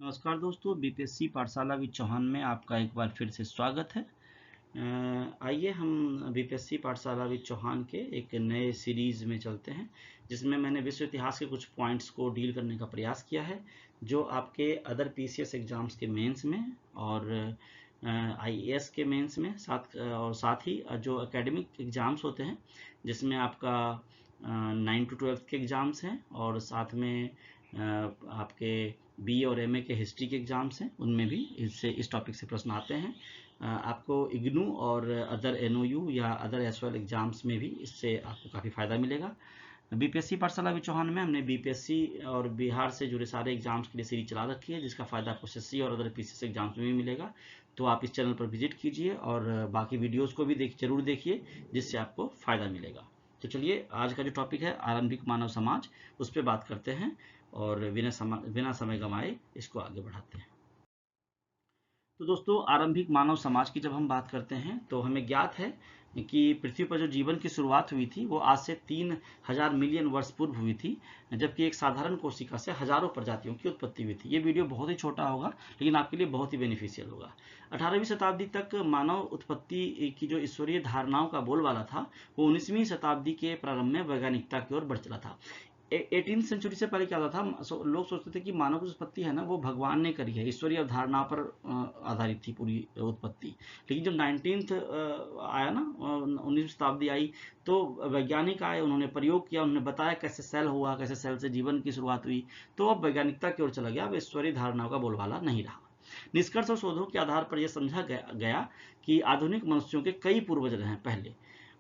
नमस्कार दोस्तों, बीपीएससी पाठशाला विद चौहान में आपका एक बार फिर से स्वागत है। आइए हम बीपीएससी पाठशाला विद चौहान के एक नए सीरीज़ में चलते हैं, जिसमें मैंने विश्व इतिहास के कुछ पॉइंट्स को डील करने का प्रयास किया है, जो आपके अदर पीसीएस एग्ज़ाम्स के मेंस में और आईएएस के मेंस में साथ ही जो एकेडमिक एग्ज़ाम्स होते हैं, जिसमें आपका 9 to 12 के एग्ज़ाम्स हैं और साथ में आपके बी और एमए के हिस्ट्री के एग्ज़ाम्स हैं, उनमें भी इस टॉपिक से प्रश्न आते हैं। आपको इग्नू और अदर एनओयू या अदर एसवाल एग्ज़ाम्स में भी इससे आपको काफ़ी फ़ायदा मिलेगा। बीपीएससी पाठशाला विद चौहान में हमने बीपीएससी और बिहार से जुड़े सारे एग्जाम्स के लिए सीरीज चला रखी है, जिसका फ़ायदा आपको एसएससी और अदर पीसीएस एग्जाम्स में भी मिलेगा। तो आप इस चैनल पर विजिट कीजिए और बाकी वीडियोज़ को भी जरूर देखिए, जिससे आपको फ़ायदा मिलेगा। तो चलिए, आज का जो टॉपिक है आरंभिक मानव समाज, उस पर बात करते हैं और बिना समय गंवाए इसको आगे बढ़ाते हैं। तो दोस्तों, आरंभिक मानव समाज की जब हम बात करते हैं तो हमें ज्ञात है कि पृथ्वी पर जो जीवन की शुरुआत हुई थी वो आज से 3000 मिलियन वर्ष पूर्व हुई थी, जबकि एक साधारण कोशिका से हजारों प्रजातियों की उत्पत्ति हुई थी। ये वीडियो बहुत ही छोटा होगा, लेकिन आपके लिए बहुत ही बेनिफिशियल होगा। 18वीं शताब्दी तक मानव उत्पत्ति की जो ईश्वरीय धारणाओं का बोलबाला था, वो 19वीं शताब्दी के प्रारंभ में वैज्ञानिकता की ओर बढ़ चला था। 18th सेंचुरी से पहले क्या होता था, लोग सोचते थे कि मानव की उत्पत्ति है ना, वो भगवान ने करी है, ईश्वरीय अवधारणा पर आधारित थी पूरी उत्पत्ति। लेकिन जब 19th आया ना, 19वीं शताब्दी आई, तो वैज्ञानिक आए, उन्होंने प्रयोग किया, उन्होंने बताया कैसे सेल हुआ, कैसे सेल से जीवन की शुरुआत हुई। तो अब वैज्ञानिकता की ओर चला गया, अब ईश्वरीय धारणाओं का बोलबाला नहीं रहा। निष्कर्ष और शोधों के आधार पर यह समझा गया कि आधुनिक मनुष्यों के कई पूर्वज रहे पहले,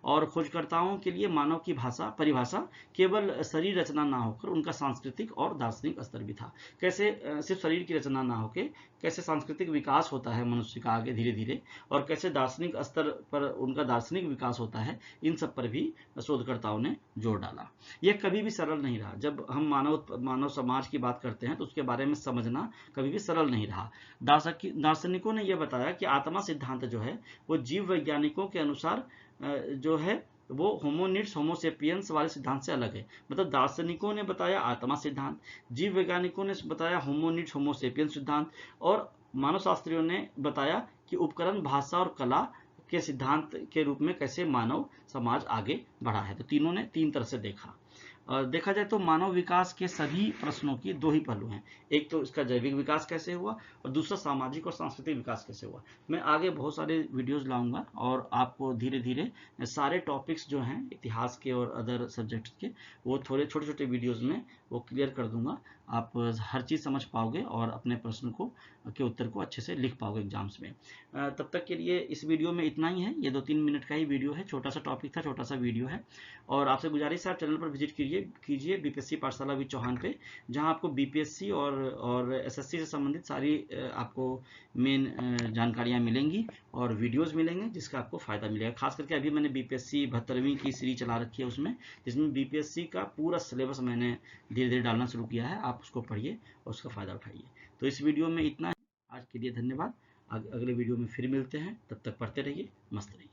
और खोजकर्ताओं के लिए मानव की परिभाषा केवल शरीर रचना ना होकर उनका सांस्कृतिक और दार्शनिक स्तर भी था। कैसे सिर्फ शरीर की रचना ना होकर कैसे सांस्कृतिक विकास होता है मनुष्य का आगे धीरे धीरे, और कैसे दार्शनिक स्तर पर उनका दार्शनिक विकास होता है, इन सब पर भी शोधकर्ताओं ने जोर डाला। यह कभी भी सरल नहीं रहा। जब हम मानव समाज की बात करते हैं तो उसके बारे में समझना कभी भी सरल नहीं रहा। दार्शनिकों ने यह बताया कि आत्मा सिद्धांत जो है, वो जीव वैज्ञानिकों के अनुसार जो है वो होमोनिड्स होमोसेपियंस वाले सिद्धांत से अलग है। मतलब दार्शनिकों ने बताया आत्मा सिद्धांत, जीव वैज्ञानिकों ने बताया होमोनिड्स होमोसेपियंस सिद्धांत, और मानव शास्त्रियों ने बताया कि उपकरण, भाषा और कला के सिद्धांत के रूप में कैसे मानव समाज आगे बढ़ा है। तो तीनों ने तीन तरह से देखा। देखा जाए तो मानव विकास के सभी प्रश्नों की दो ही पहलू हैं। एक तो इसका जैविक विकास कैसे हुआ, और दूसरा सामाजिक और सांस्कृतिक विकास कैसे हुआ। मैं आगे बहुत सारे वीडियोस लाऊंगा और आपको धीरे धीरे सारे टॉपिक्स जो हैं इतिहास के और अदर सब्जेक्ट्स के, वो थोड़े छोटे छोटे वीडियोस में वो क्लियर कर दूंगा। आप हर चीज़ समझ पाओगे और अपने प्रश्न के उत्तर को अच्छे से लिख पाओगे एग्जाम्स में। तब तक के लिए इस वीडियो में इतना ही है। ये 2-3 मिनट का ही वीडियो है, छोटा सा टॉपिक था, छोटा सा वीडियो है। और आपसे गुजारिश है, आप चैनल पर विजिट कीजिए बीपीएससी पाठशाला विद चौहान पे, जहां आपको बीपीएससी और एसएससी से संबंधित सारी आपको मेन जानकारियां मिलेंगी और वीडियोस मिलेंगे, जिसका आपको फायदा मिलेगा। खास करके अभी मैंने बीपीएससी 72वीं की सीरीज चला रखी है, उसमें जिसमें बीपीएससी का पूरा सिलेबस मैंने धीरे धीरे डालना शुरू किया है। आप उसको पढ़िए और उसका फायदा उठाइए। तो इस वीडियो में इतना है। आज के लिए धन्यवाद। अगले वीडियो में फिर मिलते हैं, तब तक पढ़ते रहिए, मस्त रहिए।